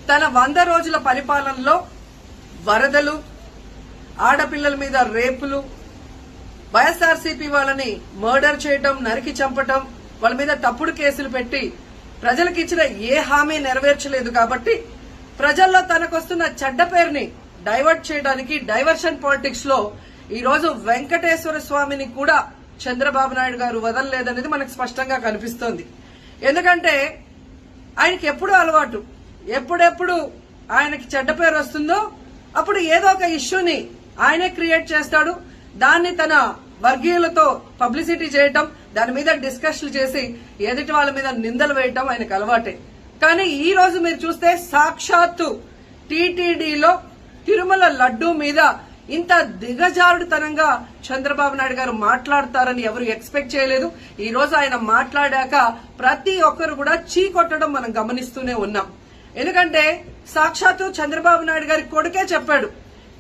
తన 100 రోజుల పరిపాలనలో వరదలు, ఆడపిల్లల మీద రేపులు, వైఎస్ఆర్సీపీ వాళ్ళని మర్డర్ చేయటం, నరికి చంపటం, వాళ్ళ మీద తప్పుడు కేసులు పెట్టి ప్రజలకు ఇచ్చిన ఏ హామీ నెరవేర్చలేదు. కాబట్టి ప్రజల్లో తనకొస్తున్న చెడ్డ పేరుని డైవర్ట్ చేయడానికి డైవర్షన్ పాలిటిక్స్ లో ఈ రోజు వెంకటేశ్వర స్వామిని కూడా చంద్రబాబు నాయుడు గారు వదలలేదనేది మనకు స్పష్టంగా కనిపిస్తోంది. ఎందుకంటే ఆయనకి ఎప్పుడు అలవాటు, ఎప్పుడెప్పుడు ఆయనకి చెడ్డ పేరు వస్తుందో అప్పుడు ఏదో ఒక ఇష్యూని ఆయనే క్రియేట్ చేస్తాడు. దాన్ని తన వర్గీయులతో పబ్లిసిటీ చేయటం, దాని మీద డిస్కషన్లు చేసి ఎదుటి వాళ్ళ మీద నిందలు వేయటం ఆయనకు అలవాటే. కానీ ఈ రోజు మీరు చూస్తే సాక్షాత్తు టీటీడీలో తిరుమల లడ్డూ మీద ఇంత దిగజారుడుతనంగా చంద్రబాబు నాయుడు గారు మాట్లాడతారని ఎవరు ఎక్స్పెక్ట్ చేయలేదు. ఈ రోజు ఆయన మాట్లాడాక ప్రతి ఒక్కరు కూడా చీకొట్టడం మనం గమనిస్తూనే ఉన్నాం. ఎందుకంటే సాక్షాత్తు చంద్రబాబు నాయుడు గారి కొడుకే చెప్పాడు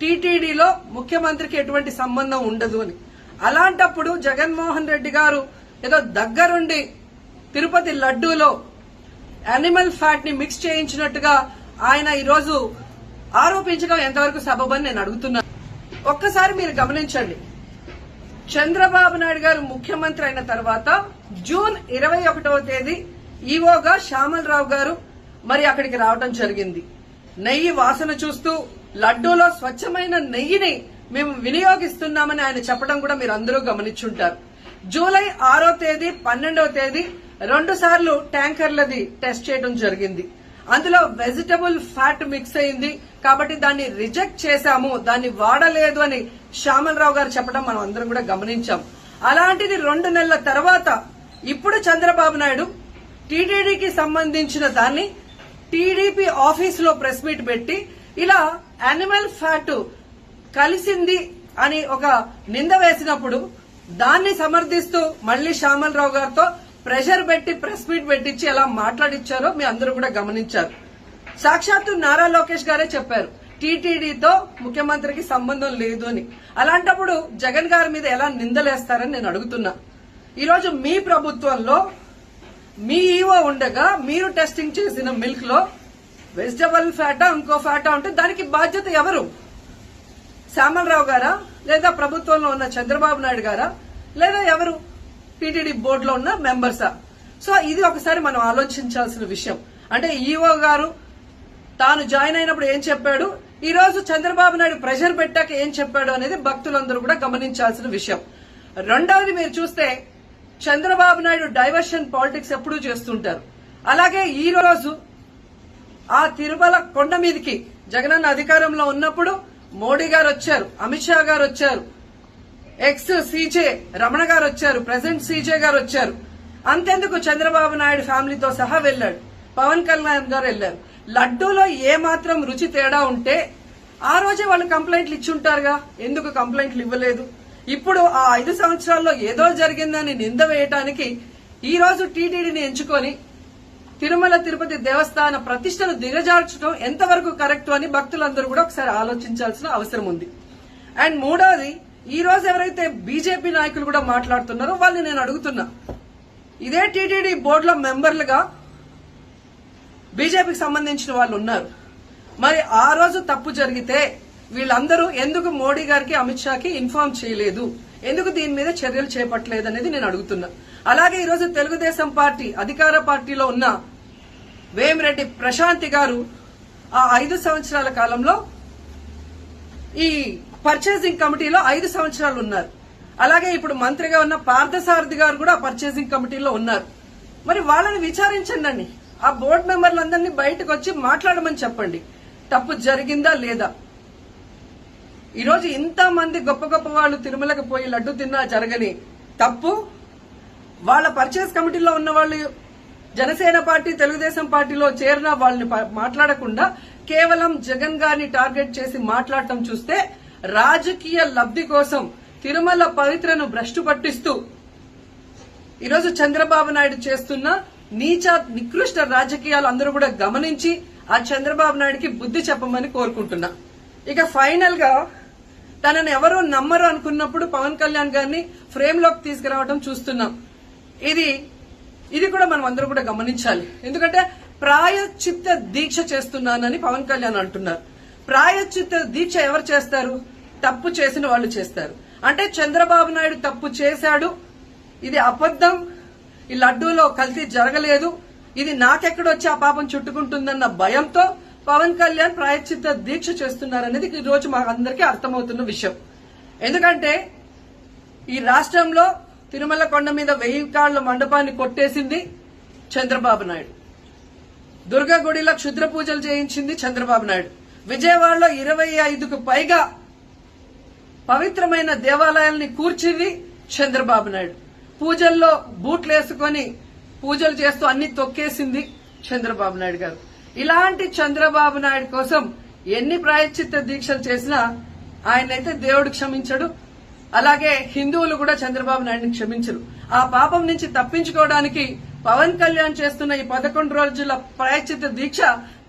టీటీడీలో ముఖ్యమంత్రికి ఎటువంటి సంబంధం ఉండదు అని. అలాంటప్పుడు జగన్మోహన్ రెడ్డి గారు ఏదో దగ్గరుండి తిరుపతి లడ్డూలో యానిమల్ ఫ్యాట్ ని మిక్స్ చేయించినట్టుగా ఆయన ఈరోజు ఆరోపించడం ఎంతవరకు సబబని నేను అడుగుతున్నాను. ఒక్కసారి మీరు గమనించండి, చంద్రబాబు నాయుడు గారు ముఖ్యమంత్రి అయిన తర్వాత జూన్ 21వ తేదీ ఈవోగా శ్యామలరావు గారు మరి అక్కడికి రావడం జరిగింది. నెయ్యి వాసన చూస్తూ లడ్డూలో స్వచ్ఛమైన నెయ్యిని మేము వినియోగిస్తున్నామని ఆయన చెప్పడం కూడా మీరు అందరూ గమనించుంటారు. జూలై 6వ తేదీ 12వ తేదీ 2 సార్లు ట్యాంకర్లది టెస్ట్ చేయడం జరిగింది. అందులో వెజిటబుల్ ఫ్యాట్ మిక్స్ అయింది కాబట్టి దాన్ని రిజెక్ట్ చేశాము, దాన్ని వాడలేదు అని శ్యామలరావు గారు చెప్పడం మనం అందరం కూడా గమనించాం. అలాంటిది 2 నెలల తర్వాత ఇప్పుడు చంద్రబాబు నాయుడు టీటీడీకి సంబంధించిన దాన్ని టీడీపీ ఆఫీస్ లో ప్రెస్ మీట్ పెట్టి ఇలా యానిమల్ ఫ్యాట్ కలిసింది అని ఒక నింద వేసినప్పుడు దాన్ని సమర్థిస్తూ మళ్లీ శ్యామలరావు గారితో ప్రెషర్ పెట్టి ప్రెస్ మీట్ పెట్టించి ఎలా మాట్లాడిచ్చారో మీ అందరూ కూడా గమనించారు. సాక్షాత్తు నారా లోకేష్ గారే చెప్పారు టీటీడీతో ముఖ్యమంత్రికి సంబంధం లేదు అని. అలాంటప్పుడు జగన్ గారి మీద ఎలా నిందలేస్తారని నేను అడుగుతున్నా. ఈరోజు మీ ప్రభుత్వంలో మీ ఈవో ఉండగా మీరు టెస్టింగ్ చేసిన మిల్క్ లో వెజిటబుల్ ఫ్యాటా ఇంకో ఫ్యాటా ఉంటే దానికి బాధ్యత ఎవరు? శ్యామలరావు గారా, లేదా ప్రభుత్వంలో ఉన్న చంద్రబాబు నాయుడు గారా, లేదా ఎవరు టీటీడీ బోర్డులో ఉన్న మెంబర్సా? సో ఇది ఒకసారి మనం ఆలోచించాల్సిన విషయం. అంటే ఈవో గారు తాను జాయిన్ అయినప్పుడు ఏం చెప్పాడు, ఈ రోజు చంద్రబాబు నాయుడు ప్రెషర్ పెట్టాక ఏం చెప్పాడు అనేది భక్తులందరూ కూడా గమనించాల్సిన విషయం. రెండవది మీరు చూస్తే చంద్రబాబు నాయుడు డైవర్షన్ పాలిటిక్స్ ఎప్పుడూ చేస్తుంటారు. అలాగే ఈ రోజు ఆ తిరుమల కొండ మీదకి జగనన్న అధికారంలో ఉన్నప్పుడు మోడీ గారు వచ్చారు, అమిత్ షా గారు వచ్చారు, ఎక్స్ సీజే రమణ గారు వచ్చారు, ప్రెసిడెంట్ సీజే గారు వచ్చారు. అంతెందుకు చంద్రబాబు నాయుడు ఫ్యామిలీతో సహా వెళ్లాడు, పవన్ కళ్యాణ్ గారు వెళ్లారు. లడ్డూలో ఏ మాత్రం రుచి తేడా ఉంటే ఆ రోజే వాళ్ళు కంప్లైంట్లు ఇచ్చుంటారుగా, ఎందుకు కంప్లైంట్లు ఇవ్వలేదు? ఇప్పుడు ఆ 5 సంవత్సరాల్లో ఏదో జరిగిందని నింద వేయటానికి ఈ రోజు టీటీడీని ఎంచుకొని తిరుమల తిరుపతి దేవస్థాన ప్రతిష్టను దిగజార్చడం ఎంతవరకు కరెక్ట్ అని భక్తులందరూ కూడా ఒకసారి ఆలోచించాల్సిన అవసరం ఉంది. అండ్ మూడోది, ఈ రోజు ఎవరైతే బీజేపీ నాయకులు కూడా మాట్లాడుతున్నారో వాళ్ళని నేను అడుగుతున్నా, ఇదే టీటీడీ బోర్డులో మెంబర్లుగా బీజేపీకి సంబంధించిన వాళ్ళు ఉన్నారు. మరి ఆ రోజు తప్పు జరిగితే వీళ్ళందరూ ఎందుకు మోడీ గారికి అమిత్ షాకి ఇన్ఫార్మ్ చేయలేదు, ఎందుకు దీని మీద చర్యలు చేపట్టలేదు అనేది నేను అడుగుతున్నా. అలాగే ఈరోజు తెలుగుదేశం పార్టీ అధికార పార్టీలో ఉన్న వేమిరెడ్డి ప్రశాంతి గారు ఆ 5 సంవత్సరాల కాలంలో ఈ పర్చేసింగ్ కమిటీలో 5 సంవత్సరాలు ఉన్నారు. అలాగే ఇప్పుడు మంత్రిగా ఉన్న పార్థసారథి గారు కూడా పర్చేసింగ్ కమిటీలో ఉన్నారు. మరి వాళ్ళని విచారించండి, ఆ బోర్డు మెంబర్లందరినీ బయటకు వచ్చి మాట్లాడమని చెప్పండి, తప్పు జరిగిందా లేదా. ఈరోజు ఇంతమంది గొప్ప గొప్ప వాళ్ళు తిరుమలకు పోయి లడ్డు తిన్నా జరగని తప్పు వాళ్ళ పర్చేస్ కమిటీలో ఉన్న వాళ్ళు జనసేన పార్టీ తెలుగుదేశం పార్టీలో చేరిన వాళ్ళని మాట్లాడకుండా కేవలం జగన్ గారిని టార్గెట్ చేసి మాట్లాడటం చూస్తే రాజకీయ లబ్ధి కోసం తిరుమల పవిత్రను భ్రష్టు పట్టిస్తూ ఈరోజు చంద్రబాబు నాయుడు చేస్తున్న నీచ నికృష్ట రాజకీయాలు అందరూ కూడా గమనించి ఆ చంద్రబాబు నాయుడికి బుద్ధి చెప్పమని కోరుకుంటున్నా. ఇక ఫైనల్ గా తనను ఎవరూ నమ్మరు అనుకున్నప్పుడు పవన్ కళ్యాణ్ గారిని ఫ్రేమ్ లోకి తీసుకురావడం చూస్తున్నాం. ఇది కూడా మనం అందరూ కూడా గమనించాలి. ఎందుకంటే ప్రాయశ్చిత్త దీక్ష చేస్తున్నానని పవన్ కళ్యాణ్ అంటున్నారు. ప్రాయశ్చిత్త దీక్ష ఎవరు చేస్తారు? తప్పు చేసిన వాళ్ళు చేస్తారు. అంటే చంద్రబాబు నాయుడు తప్పు చేశాడు, ఇది అబద్ధం, ఈ లడ్డూలో కల్తీ జరగలేదు, ఇది నాకెక్కడొచ్చి ఆ పాపం చుట్టుకుంటుందన్న భయంతో పవన్ కళ్యాణ్ ప్రాయశ్చిత్త దీక్ష చేస్తున్నారనేది ఈ రోజు మాకు అందరికీ అర్థమవుతున్న విషయం. ఎందుకంటే ఈ రాష్ట్రంలో తిరుమల కొండ మీద 1000 కాళ్ల మండపాన్ని కొట్టేసింది చంద్రబాబు నాయుడు. దుర్గా గుడిలో క్షుద్ర పూజలు చేయించింది చంద్రబాబు నాయుడు. విజయవాడలో 25కు పైగా పవిత్రమైన దేవాలయాల్ని కూర్చింది చంద్రబాబు నాయుడు. పూజల్లో బూట్లు వేసుకొని పూజలు చేస్తూ అన్ని తొక్కేసింది చంద్రబాబు నాయుడు గారు. ఇలాంటి చంద్రబాబు నాయుడు కోసం ఎన్ని ప్రాయశ్చిత్త దీక్షలు చేసినా ఆయనైతే దేవుడు క్షమించడు, అలాగే హిందువులు కూడా చంద్రబాబు నాయుడిని క్షమించరు. ఆ పాపం నుంచి తప్పించుకోవడానికి పవన్ కళ్యాణ్ చేస్తున్న ఈ 11 రోజుల ప్రాయశ్చిత్త దీక్ష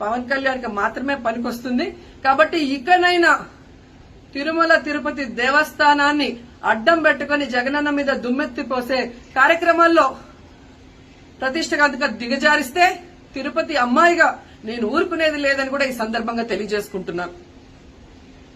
పవన్ కళ్యాణ్ కి మాత్రమే పనికొస్తుంది. కాబట్టి ఇకనైనా తిరుమల తిరుపతి దేవస్థానాన్ని అడ్డం పెట్టుకుని జగనన్న మీద దుమ్మెత్తి పోసే కార్యక్రమాల్లో ప్రతిష్టగా దిగజారిస్తే తిరుపతి అమ్మాయిగా నేను ఊరుకునేది లేదని కూడా ఈ సందర్భంగా తెలియజేసుకుంటున్నాను.